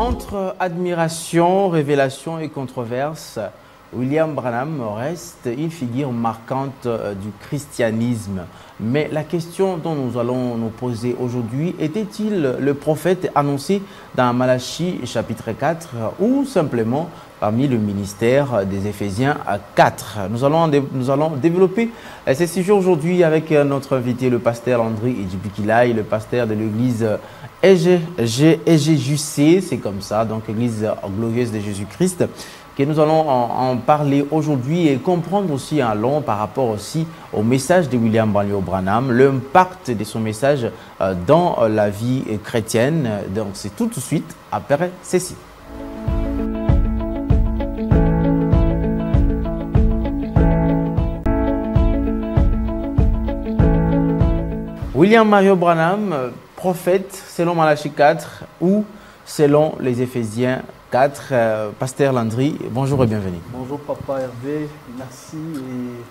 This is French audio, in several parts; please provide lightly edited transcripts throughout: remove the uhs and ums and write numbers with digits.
Entre admiration, révélation et controverse, William Branham reste une figure marquante du christianisme. Mais la question dont nous allons nous poser aujourd'hui, était-il le prophète annoncé dans Malachie chapitre 4 ou simplement parmi le ministère des Éphésiens 4? Nous allons développer ces sujets aujourd'hui avec notre invité, le pasteur Landry Idjibikilai, le pasteur de l'église EGJC, c'est comme ça, donc église glorieuse de Jésus-Christ, que nous allons en parler aujourd'hui et comprendre aussi en long par rapport aussi au message de William Marion Branham, l'impact de son message dans la vie chrétienne. Donc c'est tout de suite après ceci. William Marion Branham, prophète selon Malachie 4 ou selon les Éphésiens 4. Pasteur Landry, bonjour et bienvenue. Bonjour Papa Hervé, merci et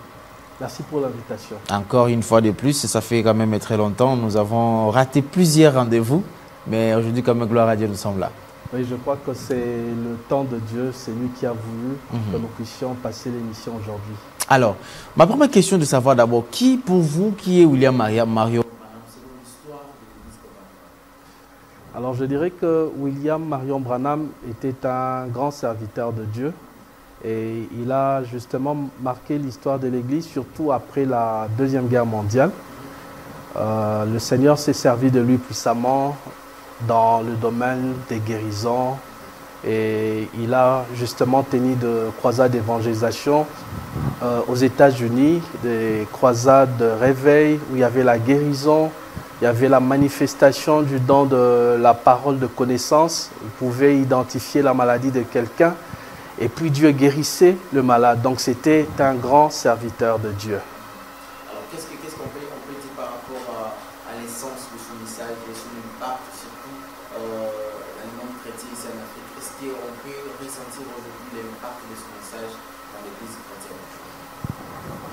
merci pour l'invitation. Encore une fois de plus, ça fait quand même très longtemps, nous avons raté plusieurs rendez-vous, mais aujourd'hui quand même gloire à Dieu, nous sommes là. Oui, je crois que c'est le temps de Dieu, c'est lui qui a voulu que nous puissions passer l'émission aujourd'hui. Alors, ma première question est de savoir d'abord, qui pour vous, qui est William Marion? Alors je dirais que William Marion Branham était un grand serviteur de Dieu et il a justement marqué l'histoire de l'Église, surtout après la Deuxième Guerre mondiale. Le Seigneur s'est servi de lui puissamment dans le domaine des guérisons et il a justement tenu de croisades d'évangélisation aux États-Unis, des croisades de réveil où il y avait la guérison. Il y avait la manifestation du don de la parole de connaissance. Vous pouvez identifier la maladie de quelqu'un et puis Dieu guérissait le malade. Donc c'était un grand serviteur de Dieu. Alors qu'est-ce qu'on peut dire par rapport à l'essence de son message et son impact, surtout dans le monde chrétien ici en Afrique? Est-ce qu'on peut ressentir aujourd'hui l'impact de son message dans l'Église chrétienne?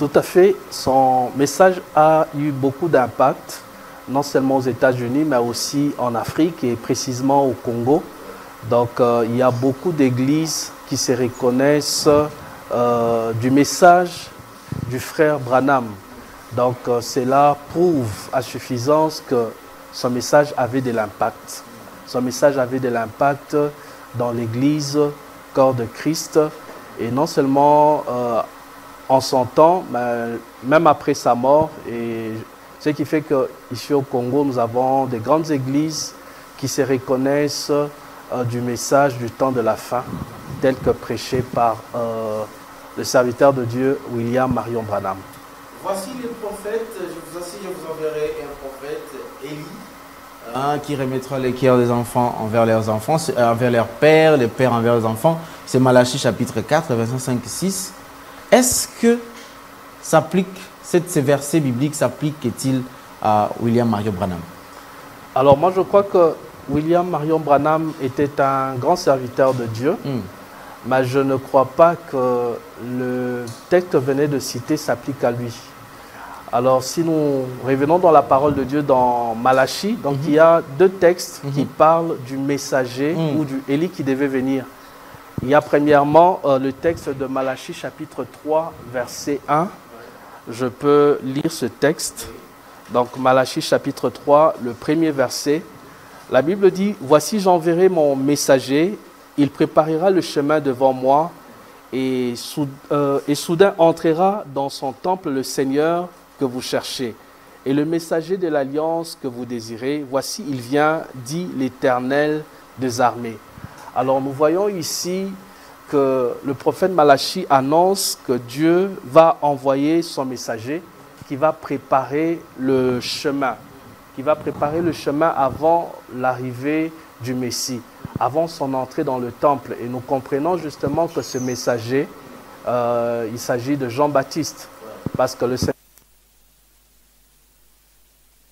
Tout à fait. Son message a eu beaucoup d'impact, non seulement aux États-Unis, mais aussi en Afrique et précisément au Congo. Donc, il y a beaucoup d'églises qui se reconnaissent du message du frère Branham. Donc, cela prouve à suffisance que son message avait de l'impact. Son message avait de l'impact dans l'église, corps de Christ, et non seulement en son temps, mais même après sa mort. Et ce qui fait qu'ici au Congo, nous avons des grandes églises qui se reconnaissent du message du temps de la fin, tel que prêché par le serviteur de Dieu, William Marion Branham. Voici les prophètes, je vous enverrai un prophète, Élie, qui remettra les cœurs des enfants envers leurs enfants, envers leurs pères, les pères envers les enfants. C'est Malachie chapitre 4, versets 5 et 6. Est-ce que ces versets bibliques s'appliquent-ils à William Marion Branham? Alors moi je crois que William Marion Branham était un grand serviteur de Dieu, mais je ne crois pas que le texte que venait de citer s'applique à lui. Alors si nous revenons dans la parole de Dieu dans Malachie, donc il y a deux textes qui parlent du messager ou du Élie qui devait venir. Il y a premièrement le texte de Malachie chapitre 3 verset 1. Je peux lire ce texte. Donc Malachie chapitre 3, le premier verset. La Bible dit « Voici j'enverrai mon messager, il préparera le chemin devant moi et soudain entrera dans son temple le Seigneur que vous cherchez. Et le messager de l'alliance que vous désirez, voici il vient, dit l'Éternel des armées. » Alors nous voyons ici que le prophète Malachie annonce que Dieu va envoyer son messager qui va préparer le chemin, avant l'arrivée du Messie, avant son entrée dans le temple. Et nous comprenons justement que ce messager, il s'agit de Jean-Baptiste, parce que le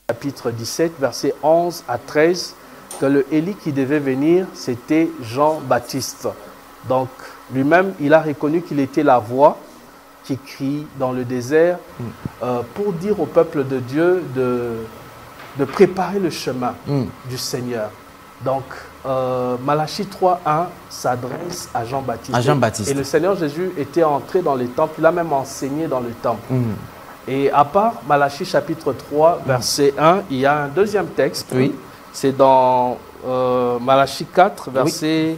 chapitre 17, versets 11 à 13, que le Élie qui devait venir, c'était Jean-Baptiste. Donc, lui-même, il a reconnu qu'il était la voix qui crie dans le désert pour dire au peuple de Dieu de préparer le chemin du Seigneur. Donc, Malachie 3.1 s'adresse à Jean-Baptiste. À Jean-Baptiste. Et le Seigneur Jésus était entré dans les temples, il a même enseigné dans le temple. Et à part Malachie chapitre 3, verset 1, il y a un deuxième texte. Oui. C'est dans Malachie 4, verset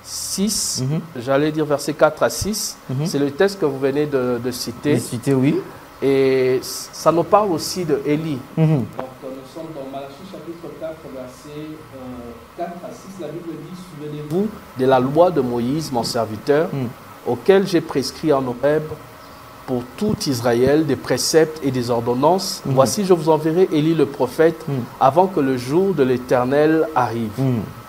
6. J'allais dire verset 4 à 6. C'est le texte que vous venez de citer. De citer, oui. Et ça nous parle aussi de Élie. Donc, nous sommes dans Malachie chapitre 4, verset 4 à 6. La Bible dit, souvenez-vous de la loi de Moïse, mon serviteur, auquel j'ai prescrit en Horeb pour tout Israël des préceptes et des ordonnances. Voici, je vous enverrai Élie le prophète avant que le jour de l'Éternel arrive.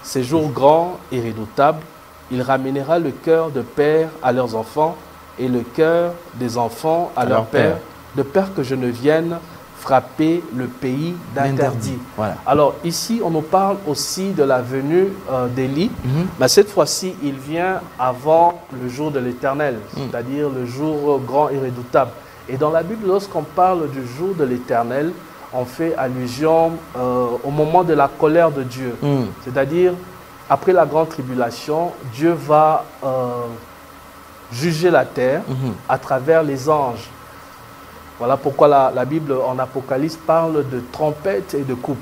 Ces jours grands et redoutables, il ramènera le cœur de père à leurs enfants et le cœur des enfants à leur père, de peur que je ne vienne frapper le pays d'interdit. Voilà. Alors ici, on nous parle aussi de la venue d'Élie, mais cette fois-ci, il vient avant le jour de l'Éternel, c'est-à-dire le jour grand et redoutable. Et dans la Bible, lorsqu'on parle du jour de l'Éternel, on fait allusion au moment de la colère de Dieu. C'est-à-dire, après la grande tribulation, Dieu va juger la terre à travers les anges. Voilà pourquoi la Bible en Apocalypse parle de trompette et de coupe.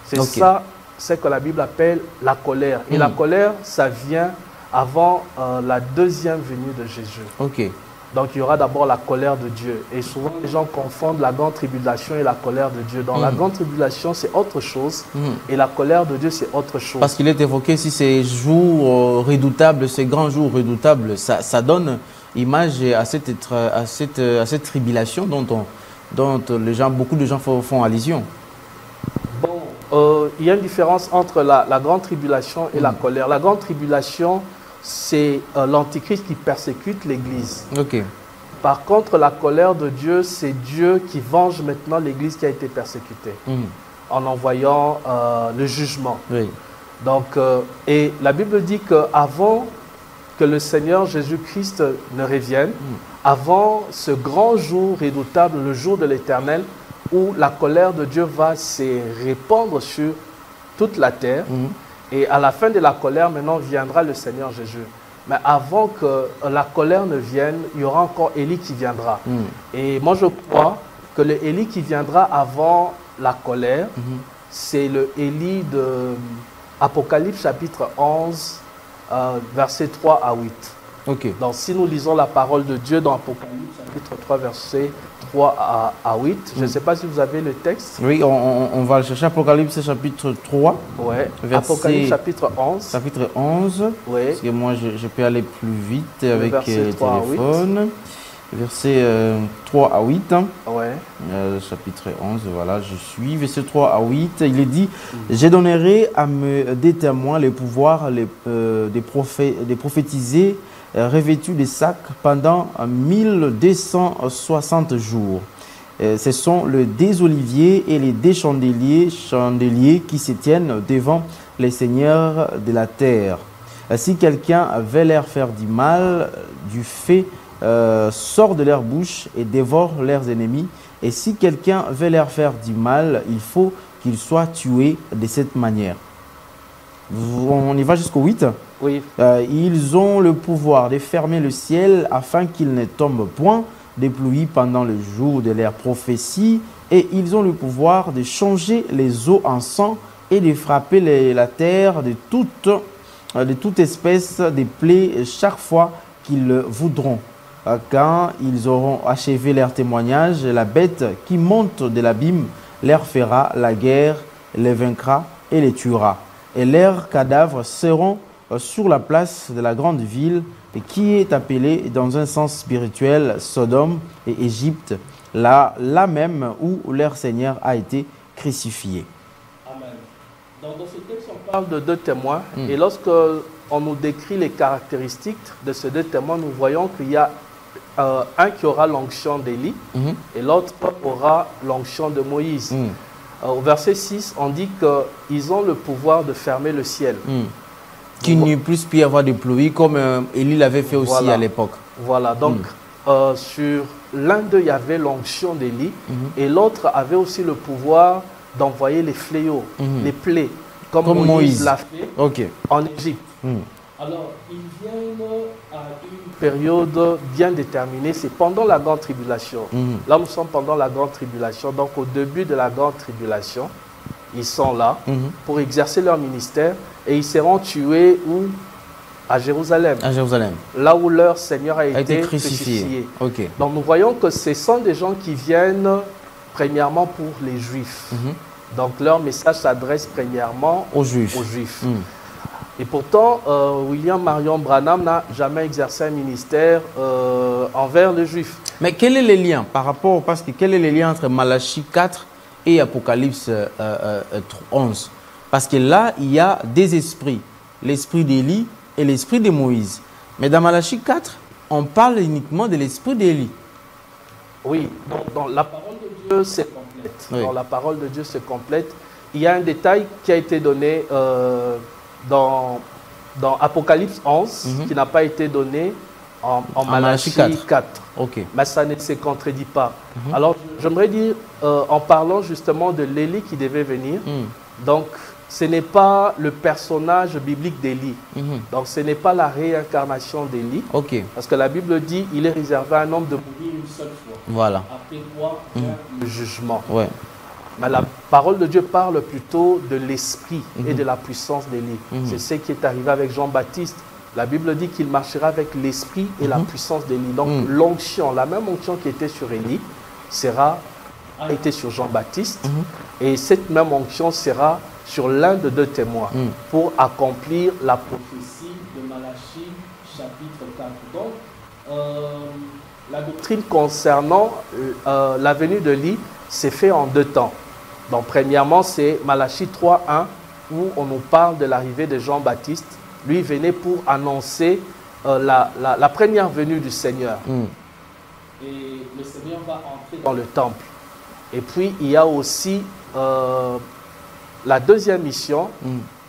C'est ça, c'est que la Bible appelle la colère. Et la colère, ça vient avant la deuxième venue de Jésus. Donc il y aura d'abord la colère de Dieu. Et souvent les gens confondent la grande tribulation et la colère de Dieu. Dans la grande tribulation, c'est autre chose. Et la colère de Dieu, c'est autre chose. Parce qu'il est évoqué si ces jours redoutables, ces grands jours redoutables, ça donne image à cette tribulation dont les gens, beaucoup de gens font allusion. Bon, il y a une différence entre la grande tribulation et la colère. La grande tribulation, c'est l'Antichrist qui persécute l'Église. Par contre, la colère de Dieu, c'est Dieu qui venge maintenant l'Église qui a été persécutée en envoyant le jugement. Donc, et la Bible dit qu'avant que le Seigneur Jésus-Christ ne revienne, avant ce grand jour redoutable, le jour de l'Éternel, où la colère de Dieu va se répandre sur toute la terre. Et à la fin de la colère, maintenant, viendra le Seigneur Jésus. Mais avant que la colère ne vienne, il y aura encore Élie qui viendra. Et moi, je crois que le Élie qui viendra avant la colère, c'est le Élie de Apocalypse chapitre 11, versets 3 à 8. Donc, si nous lisons la parole de Dieu dans Apocalypse chapitre 3, versets 3 à 8, je ne sais pas si vous avez le texte. Oui, on va le chercher. Apocalypse chapitre 3. Apocalypse chapitre 11. Chapitre 11. Parce que moi, je peux aller plus vite avec le téléphone. Versets 3 à 8. Chapitre 11, voilà, je suis. Verset 3 à 8, il est dit « Je donnerai à des témoins le pouvoir de prophétiser revêtus de sacs pendant 1260 jours. Ce sont les des oliviers et les des chandeliers qui se tiennent devant les seigneurs de la terre. Si quelqu'un veut leur faire du mal, du fait sort de leur bouche et dévore leurs ennemis. Et si quelqu'un veut leur faire du mal, il faut qu'il soit tué de cette manière. » On y va jusqu'au 8. Ils ont le pouvoir de fermer le ciel afin qu'il ne tombe point de pluie pendant le jour de leur prophétie. Et ils ont le pouvoir de changer les eaux en sang et de frapper la terre de toute espèce de plaies chaque fois qu'ils voudront. Quand ils auront achevé leur témoignage, la bête qui monte de l'abîme leur fera la guerre, les vaincra et les tuera. Et leurs cadavres seront sur la place de la grande ville qui est appelée dans un sens spirituel Sodome et Égypte, là même où leur Seigneur a été crucifié. Amen. Donc, dans ce texte, on parle de deux témoins. Et lorsque on nous décrit les caractéristiques de ces deux témoins, nous voyons qu'il y a un qui aura l'onction d'Élie et l'autre aura l'onction de Moïse. Au verset 6, on dit qu'ils ont le pouvoir de fermer le ciel. Qu'il n'y puisse plus y avoir de pluie comme Élie l'avait fait aussi à l'époque. Voilà, donc sur l'un d'eux, il y avait l'onction d'Élie et l'autre avait aussi le pouvoir d'envoyer les fléaux, les plaies. comme Moïse l'a fait en Égypte. Mm. Alors, ils viennent à une période bien déterminée, c'est pendant la grande tribulation. Mm. Là, nous sommes pendant la grande tribulation, donc au début de la grande tribulation, ils sont là pour exercer leur ministère et ils seront tués où? À Jérusalem. À Jérusalem. Là où leur Seigneur a été crucifié. Okay. Donc nous voyons que ce sont des gens qui viennent premièrement pour les Juifs. Donc leur message s'adresse premièrement aux Juifs. Et pourtant, William Marion Branham n'a jamais exercé un ministère envers les Juifs. Mais quel est le lien par rapport, parce que quel est le lien entre Malachie 4 et Apocalypse 11? Parce que là, il y a des esprits, l'esprit d'Élie et l'esprit de Moïse. Mais dans Malachie 4, on parle uniquement de l'esprit d'Élie. Oui, donc dans la parole de Dieu, c'est complète. Oui. Dans la parole de Dieu, c'est complète. Il y a un détail qui a été donné dans Apocalypse 11, qui n'a pas été donné en Malachie 4. Okay. Mais ça ne se contredit pas. Alors, j'aimerais dire, en parlant justement de l'Élie qui devait venir, donc, ce n'est pas le personnage biblique d'Élie. Donc, ce n'est pas la réincarnation d'Élie. Parce que la Bible dit qu'il est réservé à un homme de mourir une seule fois. Voilà. Après quoi, le jugement. Ouais. Mais la parole de Dieu parle plutôt de l'esprit et de la puissance d'Élie. C'est ce qui est arrivé avec Jean-Baptiste. La Bible dit qu'il marchera avec l'esprit et la puissance d'Élie. Donc, l'onction, la même onction qui était sur Élie, a été sur Jean-Baptiste. Et cette même onction sera sur l'un de deux témoins pour accomplir la prophétie de Malachie chapitre 4. Donc, la doctrine concernant la venue de l'Élie s'est fait en deux temps. Donc, premièrement, c'est Malachie 3.1 où on nous parle de l'arrivée de Jean-Baptiste. Lui venait pour annoncer la première venue du Seigneur. Et le Seigneur va entrer dans le temple. Et puis, il y a aussi la deuxième mission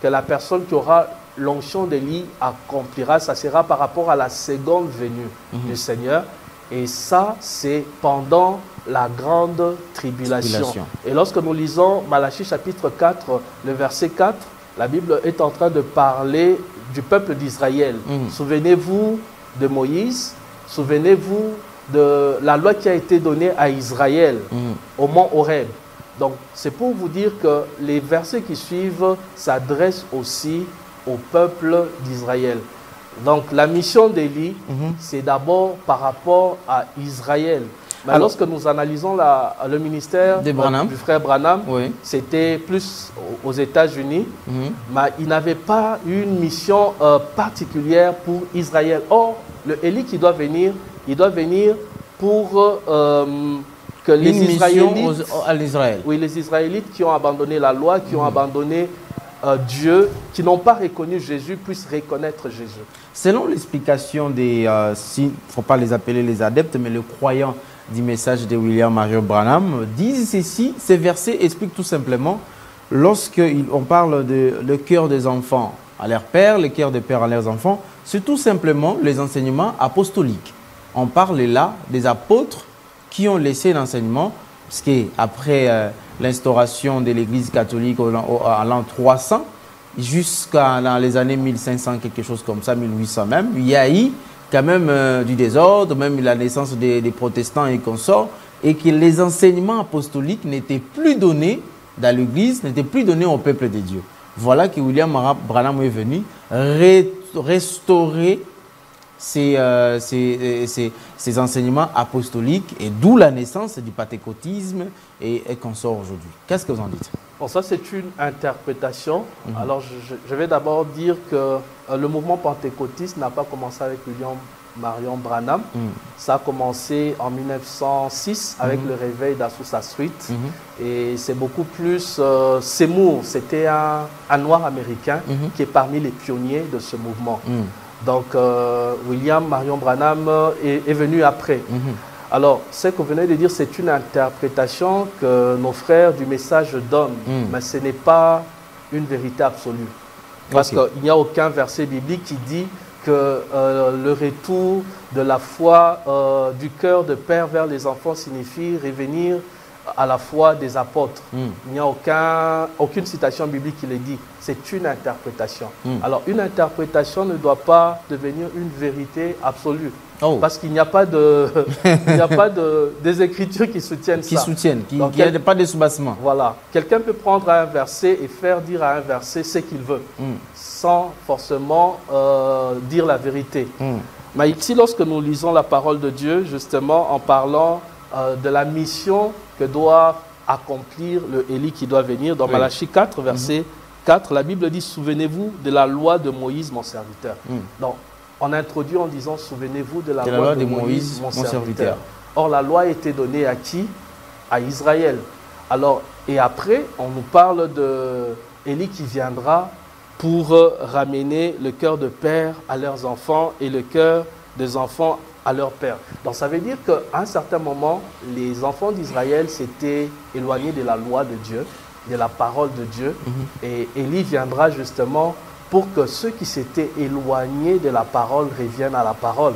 que la personne qui aura l'onction d'Élie accomplira. Ça sera par rapport à la seconde venue du Seigneur. Et ça, c'est pendant la grande tribulation. Et lorsque nous lisons Malachie chapitre 4, le verset 4, la Bible est en train de parler du peuple d'Israël. Souvenez-vous de Moïse, souvenez-vous de la loi qui a été donnée à Israël au mont Horeb. Donc, c'est pour vous dire que les versets qui suivent s'adressent aussi au peuple d'Israël. Donc, la mission d'Élie, c'est d'abord par rapport à Israël. Mais alors, lorsque nous analysons le ministère du frère Branham, c'était plus aux États-Unis, mais il n'avait pas une mission particulière pour Israël. Or, le Élie qui doit venir, il doit venir pour que les Israélites, les Israélites qui ont abandonné la loi, qui ont abandonné Dieu, qui n'ont pas reconnu Jésus, puissent reconnaître Jésus. Selon l'explication des, il ne faut pas les appeler les adeptes, mais le croyant du message de William Marion Branham, disent ceci, ces versets expliquent tout simplement, lorsqu'on parle de le cœur des enfants à leur père, le cœur des pères à leurs enfants, c'est tout simplement les enseignements apostoliques. On parle là des apôtres qui ont laissé l'enseignement, parce qu'après l'instauration de l'Église catholique à l'an 300, jusqu'à dans les années 1500, quelque chose comme ça, 1800 même, il y a eu quand même du désordre, même la naissance des protestants et consorts, et que les enseignements apostoliques n'étaient plus donnés dans l'Église, n'étaient plus donnés au peuple de Dieu. Voilà que William Branham est venu restaurer ces enseignements apostoliques, et d'où la naissance du pentecôtisme et consorts aujourd'hui. Qu'est-ce que vous en dites? Bon, ça, c'est une interprétation. Alors, je vais d'abord dire que le mouvement pentecôtiste n'a pas commencé avec William Marion Branham. Ça a commencé en 1906 avec le réveil d'Azusa Street. Et c'est beaucoup plus Seymour, c'était un noir américain qui est parmi les pionniers de ce mouvement. Donc, William Marion Branham est venu après. Alors, ce que vous venez de dire, c'est une interprétation que nos frères du message donnent, mais ce n'est pas une vérité absolue. Parce qu'il n'y a aucun verset biblique qui dit que le retour de la foi du cœur de père vers les enfants signifie revenir à la fois des apôtres. Il n'y a aucune citation biblique qui le dit. C'est une interprétation. Alors, une interprétation ne doit pas devenir une vérité absolue. Parce qu'il n'y a pas des écritures qui soutiennent ça. Il n'y a pas de soubassement. Voilà. Quelqu'un peut prendre un verset et faire dire à un verset ce qu'il veut, sans forcément dire la vérité. Mais ici, lorsque nous lisons la parole de Dieu, justement, en parlant de la mission que doit accomplir le Élie qui doit venir, dans Malachie 4, verset 4, la Bible dit « Souvenez-vous de la loi de Moïse, mon serviteur ». Donc, on introduit en disant « Souvenez-vous de la loi de Moïse, mon serviteur ». Or, la loi a été donnée à qui? À Israël. Alors, et après, on nous parle de Élie qui viendra pour ramener le cœur de père à leurs enfants et le cœur des enfants à leur père. Donc, ça veut dire qu'à un certain moment, les enfants d'Israël s'étaient éloignés de la loi de Dieu, de la parole de Dieu. Et Élie viendra justement pour que ceux qui s'étaient éloignés de la parole reviennent à la parole.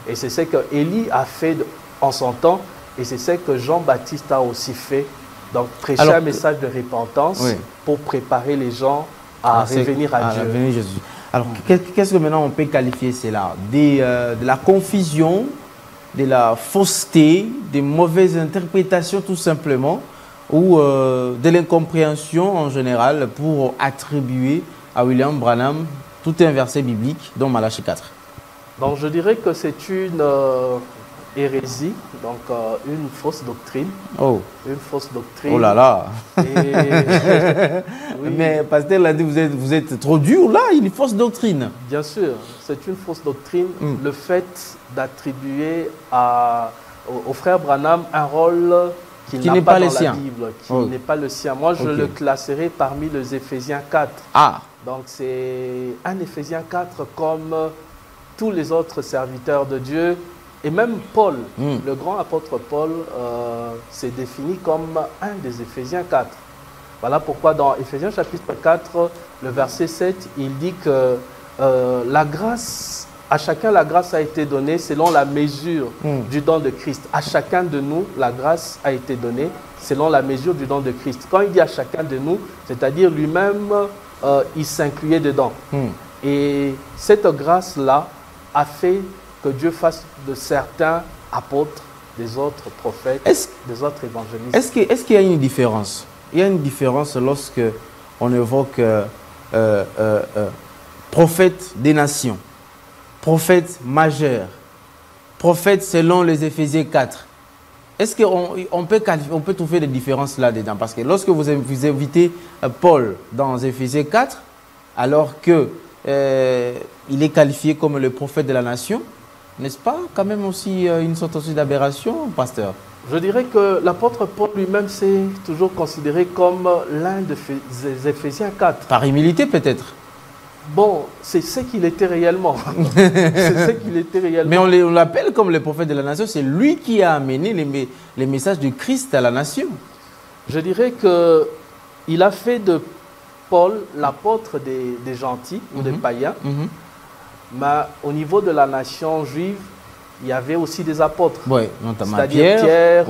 Et c'est ce que Élie a fait en son temps, et c'est ce que Jean-Baptiste a aussi fait. Donc, prêcher un message de repentance pour préparer les gens à revenir à Dieu. Jésus. Alors, qu'est-ce que maintenant on peut qualifier cela? De la confusion, de la fausseté, des mauvaises interprétations tout simplement, ou de l'incompréhension en général pour attribuer à William Branham tout un verset biblique, dont Malachie 4. Donc je dirais que c'est une hérésie, donc une fausse doctrine. Une fausse doctrine. Oh là là. Oui. Mais pasteur l'a dit, vous êtes trop dur là, une fausse doctrine. Bien sûr, c'est une fausse doctrine. Le fait d'attribuer au frère Branham un rôle qui n'est pas dans la Bible, qui n'est pas le sien. Moi, je le classerai parmi les Éphésiens 4. Donc, c'est un Éphésiens 4 comme tous les autres serviteurs de Dieu. Et même Paul, le grand apôtre Paul, s'est défini comme un des Éphésiens 4. Voilà pourquoi dans Éphésiens chapitre 4, le verset 7, il dit que la grâce, à chacun la grâce a été donnée selon la mesure du don de Christ. À chacun de nous, la grâce a été donnée selon la mesure du don de Christ. Quand il dit à chacun de nous, c'est-à-dire lui-même, il s'incluait dedans. Et cette grâce-là a fait que Dieu fasse de certains apôtres, des autres prophètes, des autres évangélistes. Est-ce qu'il y a une différence? Il y a une différence lorsque on évoque prophète des nations, prophète majeur, prophète selon les Éphésiens 4. Est-ce qu'on peut trouver des différences là-dedans? Parce que lorsque vous invitez Paul dans Éphésiens 4, alors qu'il est qualifié comme le prophète de la nation, n'est-ce pas quand même aussi une sorte d'aberration, pasteur? Je dirais que l'apôtre Paul lui-même s'est toujours considéré comme l'un des Éphésiens 4. Par humilité peut-être? Bon, c'est ce qu'il était réellement. C'est ce qu'il était réellement. Mais on l'appelle comme le prophète de la nation. C'est lui qui a amené les messages du Christ à la nation. Je dirais qu'il a fait de Paul l'apôtre des gentils ou des païens. Mais au niveau de la nation juive, il y avait aussi des apôtres. Oui, notamment c'est-à-dire Pierre,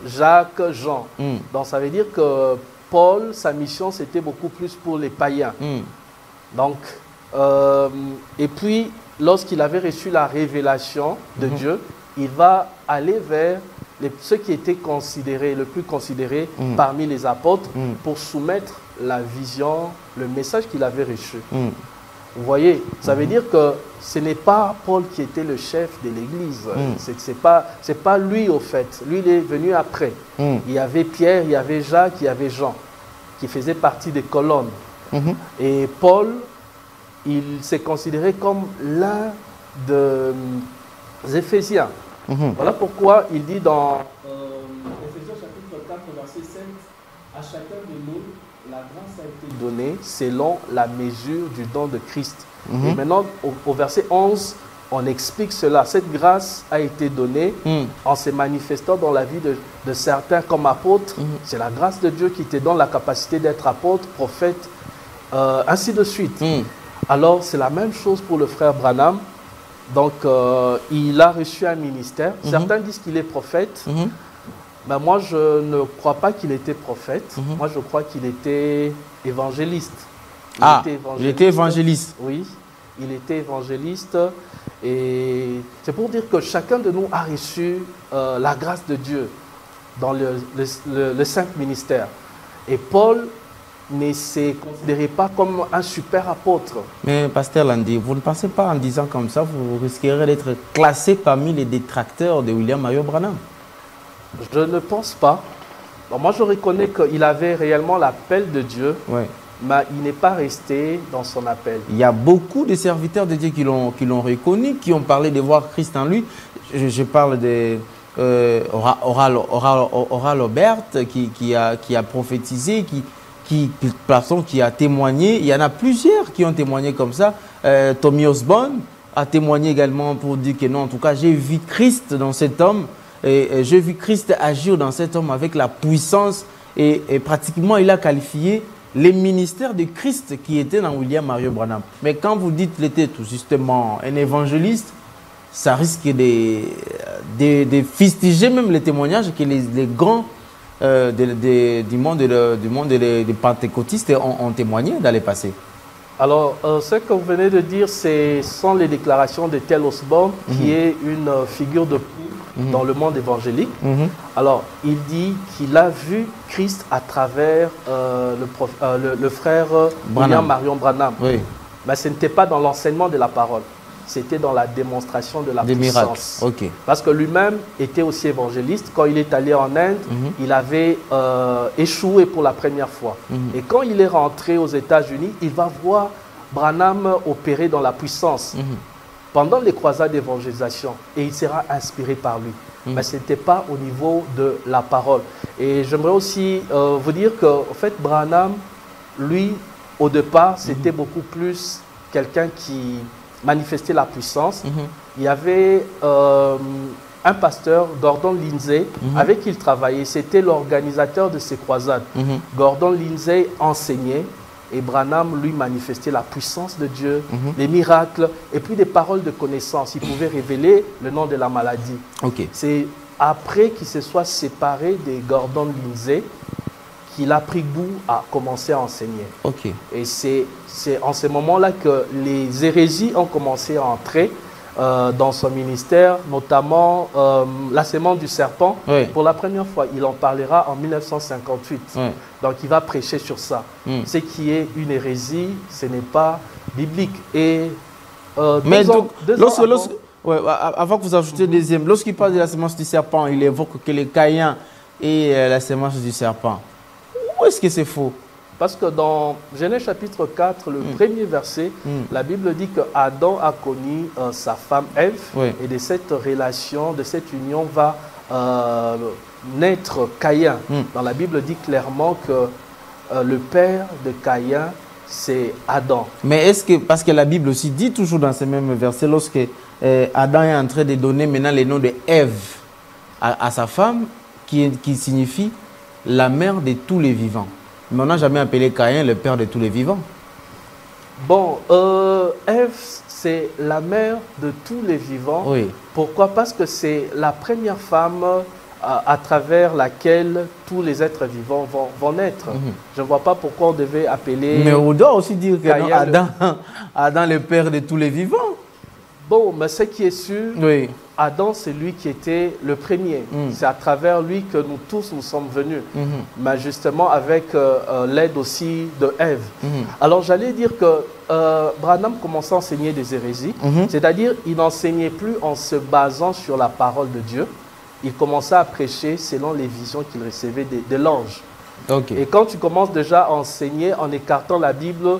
Jacques, Jean. Donc ça veut dire que Paul, sa mission, c'était beaucoup plus pour les païens. Donc, et puis, lorsqu'il avait reçu la révélation de Dieu, il va aller vers ceux qui étaient le plus considérés parmi les apôtres pour soumettre la vision, le message qu'il avait reçu. Vous voyez, ça veut dire que ce n'est pas Paul qui était le chef de l'Église. C'est pas lui au fait. Lui, il est venu après. Il y avait Pierre, il y avait Jacques, il y avait Jean, qui faisaient partie des colonnes. Et Paul, il s'est considéré comme l'un des Éphésiens. Voilà pourquoi il dit dans Éphésiens chapitre 4, verset 7, « À chacun de nous, la grâce a été donnée selon la mesure du don de Christ. » Et maintenant, au verset 11, on explique cela. Cette grâce a été donnée en se manifestant dans la vie de certains comme apôtres. C'est la grâce de Dieu qui te donne la capacité d'être apôtre, prophète, ainsi de suite. Alors, c'est la même chose pour le frère Branham. Donc, il a reçu un ministère. Certains disent qu'il est prophète. Ben moi, je ne crois pas qu'il était prophète. Moi, je crois qu'il était évangéliste. Il était évangéliste. Oui, il était évangéliste. Et c'est pour dire que chacun de nous a reçu la grâce de Dieu dans le saint ministère. Et Paul ne s'est considéré pas comme un super apôtre. Mais pasteur Landy, vous ne pensez pas en disant comme ça, vous risquerez d'être classé parmi les détracteurs de William Marion Branham? Je ne pense pas. Bon, moi, je reconnais qu'il avait réellement l'appel de Dieu, mais il n'est pas resté dans son appel. Il y a beaucoup de serviteurs de Dieu qui l'ont reconnu, qui ont parlé de voir Christ en lui. Je parle de Oral Robert qui a prophétisé, qui a témoigné. Il y en a plusieurs qui ont témoigné comme ça. Tommy Osborne a témoigné également pour dire que non, en tout cas, j'ai vu Christ dans cet homme. Et j'ai vu Christ agir dans cet homme avec la puissance et pratiquement il a qualifié les ministères de Christ qui étaient dans William Marion Branham. Mais quand vous dites qu'il était tout justement un évangéliste, ça risque de fustiger même les témoignages que les grands du monde des pentecôtistes ont témoigné dans le passé. Alors, ce que vous venez de dire, ce sont les déclarations de Tel Osborne, qui est une figure de proue dans le monde évangélique. Alors, il dit qu'il a vu Christ à travers le frère William Marion Branham. Oui. Mais ce n'était pas dans l'enseignement de la parole, c'était dans la démonstration de la puissance. Okay. Parce que lui-même était aussi évangéliste. Quand il est allé en Inde, il avait échoué pour la première fois. Et quand il est rentré aux États-Unis, il va voir Branham opérer dans la puissance pendant les croisades d'évangélisation. Et il sera inspiré par lui. Mais ce n'était pas au niveau de la parole. Et j'aimerais aussi vous dire qu'en fait, Branham, lui, au départ, c'était beaucoup plus quelqu'un qui manifestait la puissance. Il y avait un pasteur, Gordon Lindsay, avec qui il travaillait. C'était l'organisateur de ces croisades. Gordon Lindsay enseignait et Branham, lui, manifestait la puissance de Dieu, les miracles et puis des paroles de connaissance. Il pouvait révéler le nom de la maladie. C'est après qu'il se soit séparé de Gordon Lindsay qu'il a pris goût à commencer à enseigner. Et c'est en ce moment-là que les hérésies ont commencé à entrer dans son ministère, notamment la sémence du serpent. Pour la première fois, il en parlera en 1958. Donc, il va prêcher sur ça. Ce qui est une hérésie, ce n'est pas biblique. Et avant que vous ajoutiez deuxième, lorsqu'il parle de la sémence du serpent, il évoque que les Caïns et la sémence du serpent. Où est-ce que c'est faux? Parce que dans Genèse chapitre 4, le premier verset, la Bible dit que Adam a connu sa femme Ève, et de cette relation, de cette union va naître Caïn. Dans la Bible dit clairement que le père de Caïn, c'est Adam. Mais est-ce que, parce que la Bible aussi dit toujours dans ces mêmes versets, lorsque Adam est en train de donner maintenant le nom de Ève à sa femme, qui signifie la mère de tous les vivants. Mais on n'a jamais appelé Caïn le père de tous les vivants. Bon, Ève, c'est la mère de tous les vivants. Pourquoi? Parce que c'est la première femme à travers laquelle tous les êtres vivants vont naître. Je ne vois pas pourquoi on devait appeler... Mais on doit aussi dire que non, Adam le père de tous les vivants. Bon, mais ce qui est sûr, Adam, c'est lui qui était le premier. C'est à travers lui que nous tous nous sommes venus. Mais justement avec l'aide aussi de Ève. Alors j'allais dire que Branham commençait à enseigner des hérésies. C'est-à-dire il n'enseignait plus en se basant sur la parole de Dieu. Il commençait à prêcher selon les visions qu'il recevait de l'ange. Et quand tu commences déjà à enseigner en écartant la Bible,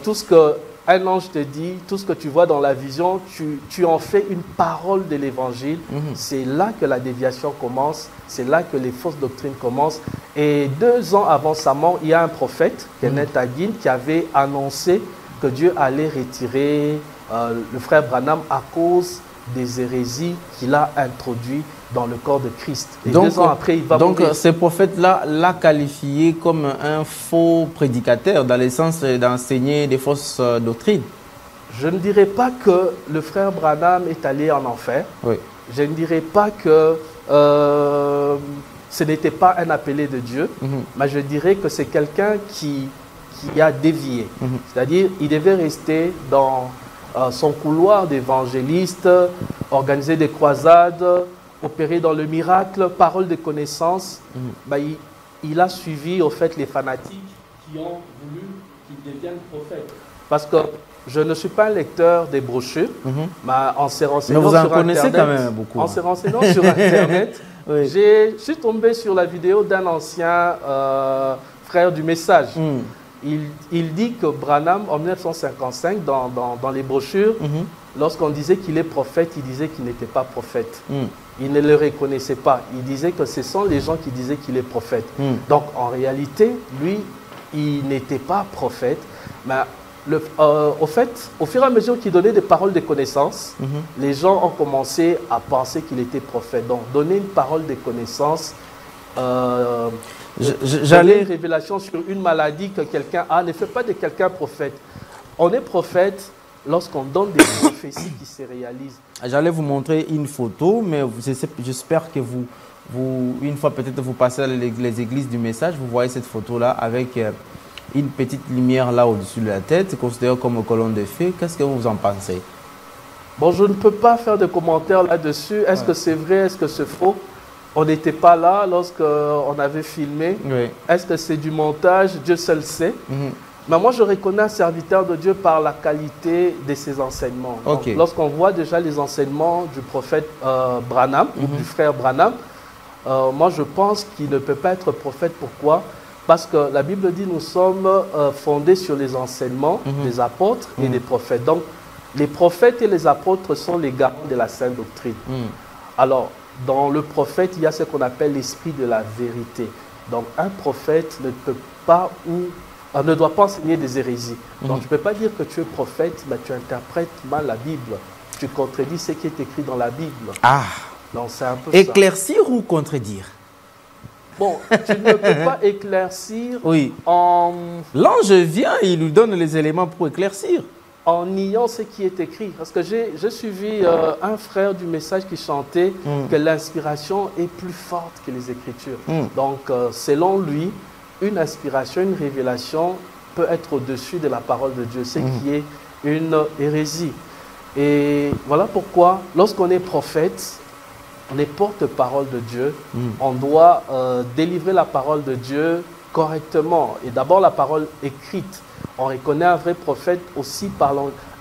tout ce que un ange te dit, tout ce que tu vois dans la vision, tu en fais une parole de l'évangile. C'est là que la déviation commence, c'est là que les fausses doctrines commencent. Et 2 ans avant sa mort, il y a un prophète, Kenneth Hagin, qui avait annoncé que Dieu allait retirer le frère Branham à cause des hérésies qu'il a introduites dans le corps de Christ. Et donc, 2 ans après, il va mourir. Donc, ce prophète-là l'a qualifié comme un faux prédicateur, dans le sens d'enseigner des fausses doctrines. Je ne dirais pas que le frère Branham est allé en enfer. Je ne dirais pas que ce n'était pas un appelé de Dieu, mais je dirais que c'est quelqu'un qui a dévié. C'est-à-dire, il devait rester dans son couloir d'évangéliste, organiser des croisades, opérer dans le miracle, parole de connaissance. Il a suivi au fait les fanatiques qui ont voulu qu'il devienne prophète. Parce que je ne suis pas un lecteur des brochures, mais en se renseignant mais vous en sur connaissez Internet, quand même beaucoup. En se renseignant sur Internet, oui. je suis tombé sur la vidéo d'un ancien frère du message. Il dit que Branham, en 1955, dans les brochures, lorsqu'on disait qu'il est prophète, il disait qu'il n'était pas prophète. Il ne le reconnaissait pas. Il disait que ce sont les gens qui disaient qu'il est prophète. Donc, en réalité, lui, il n'était pas prophète. Mais au fait, au fur et à mesure qu'il donnait des paroles de connaissance, les gens ont commencé à penser qu'il était prophète. Donc, donner une parole de connaissance, donner une révélation sur une maladie que quelqu'un a, ne fait pas de quelqu'un prophète. On est prophète lorsqu'on donne des prophéties qui se réalisent. J'allais vous montrer une photo, mais j'espère que vous, une fois peut-être vous passez à les églises du message, vous voyez cette photo-là avec une petite lumière là au-dessus de la tête, considérée comme colonne de feu. Qu'est-ce que vous en pensez? Bon, je ne peux pas faire de commentaires là-dessus. Est-ce que c'est vrai? Est-ce que c'est faux? On n'était pas là lorsqu'on avait filmé. Oui. Est-ce que c'est du montage? Dieu seul sait. Mais moi, je reconnais un serviteur de Dieu par la qualité de ses enseignements. Okay. Lorsqu'on voit déjà les enseignements du prophète Branham, ou du frère Branham, moi, je pense qu'il ne peut pas être prophète. Pourquoi? Parce que la Bible dit nous sommes fondés sur les enseignements des apôtres et des prophètes. Donc, les prophètes et les apôtres sont les garants de la sainte doctrine. Alors, dans le prophète, il y a ce qu'on appelle l'esprit de la vérité. Donc, un prophète ne peut pas ne doit pas enseigner des hérésies. Donc, je ne peux pas dire que tu es prophète, mais tu interprètes mal la Bible. Tu contredis ce qui est écrit dans la Bible. Ah. Donc, c'est un peu éclaircir ça. Ou contredire? Bon, tu ne peux pas éclaircir en... L'ange vient et il lui donne les éléments pour éclaircir. En niant ce qui est écrit. Parce que j'ai suivi un frère du message qui chantait que l'inspiration est plus forte que les Écritures. Donc, selon lui, une inspiration, une révélation peut être au-dessus de la parole de Dieu, ce qui est une hérésie. Et voilà pourquoi, lorsqu'on est prophète, on est porte-parole de Dieu, on doit délivrer la parole de Dieu correctement. Et d'abord la parole écrite. On reconnaît un vrai prophète aussi par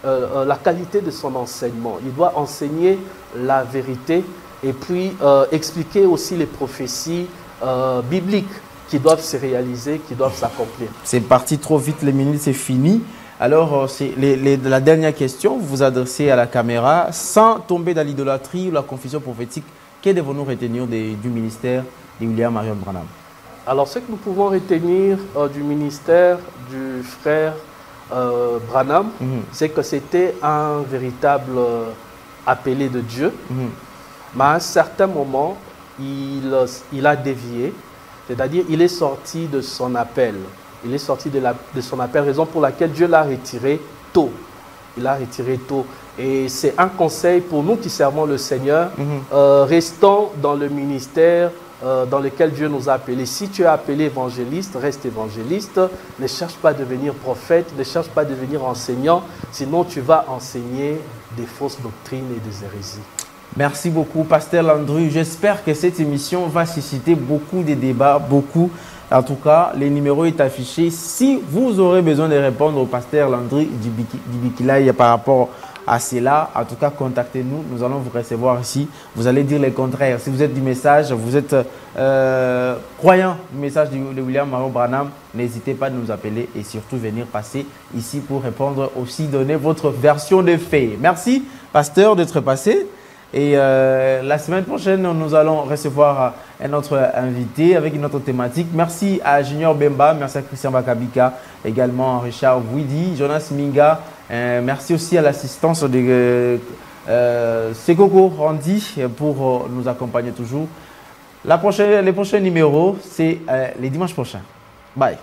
la qualité de son enseignement. Il doit enseigner la vérité et puis expliquer aussi les prophéties bibliques qui doivent se réaliser, qui doivent s'accomplir. C'est parti trop vite, les minutes, c'est fini. Alors, la dernière question, vous vous adressez à la caméra, sans tomber dans l'idolâtrie ou la confusion prophétique, que devons-nous retenir du ministère de William Marion Branham? Alors, ce que nous pouvons retenir du ministère du frère Branham, c'est que c'était un véritable appelé de Dieu, mais à un certain moment, il a dévié. C'est-à-dire, il est sorti de son appel. Il est sorti de son appel, raison pour laquelle Dieu l'a retiré tôt. Il l'a retiré tôt. Et c'est un conseil pour nous qui servons le Seigneur. Restons dans le ministère dans lequel Dieu nous a appelés. Si tu es appelé évangéliste, reste évangéliste. Ne cherche pas à devenir prophète, ne cherche pas à devenir enseignant. Sinon, tu vas enseigner des fausses doctrines et des hérésies. Merci beaucoup, Pasteur Landru. J'espère que cette émission va susciter beaucoup de débats, beaucoup. En tout cas, le numéro est affiché. Si vous aurez besoin de répondre au Pasteur Landru Dibikilai par rapport à cela, en tout cas, contactez-nous. Nous allons vous recevoir ici. Vous allez dire le contraire. Si vous êtes du message, vous êtes croyant du message de William Marion Branham, n'hésitez pas à nous appeler et surtout venir passer ici pour répondre aussi, donner votre version des faits. Merci, Pasteur, d'être passé. Et la semaine prochaine, nous allons recevoir un autre invité avec une autre thématique. Merci à Junior Bemba, merci à Christian Bakabika, également à Richard Widi, Jonas Minga. Merci aussi à l'assistance de Sekoko Randy pour nous accompagner toujours. Les prochains numéros, c'est les dimanches prochains. Bye.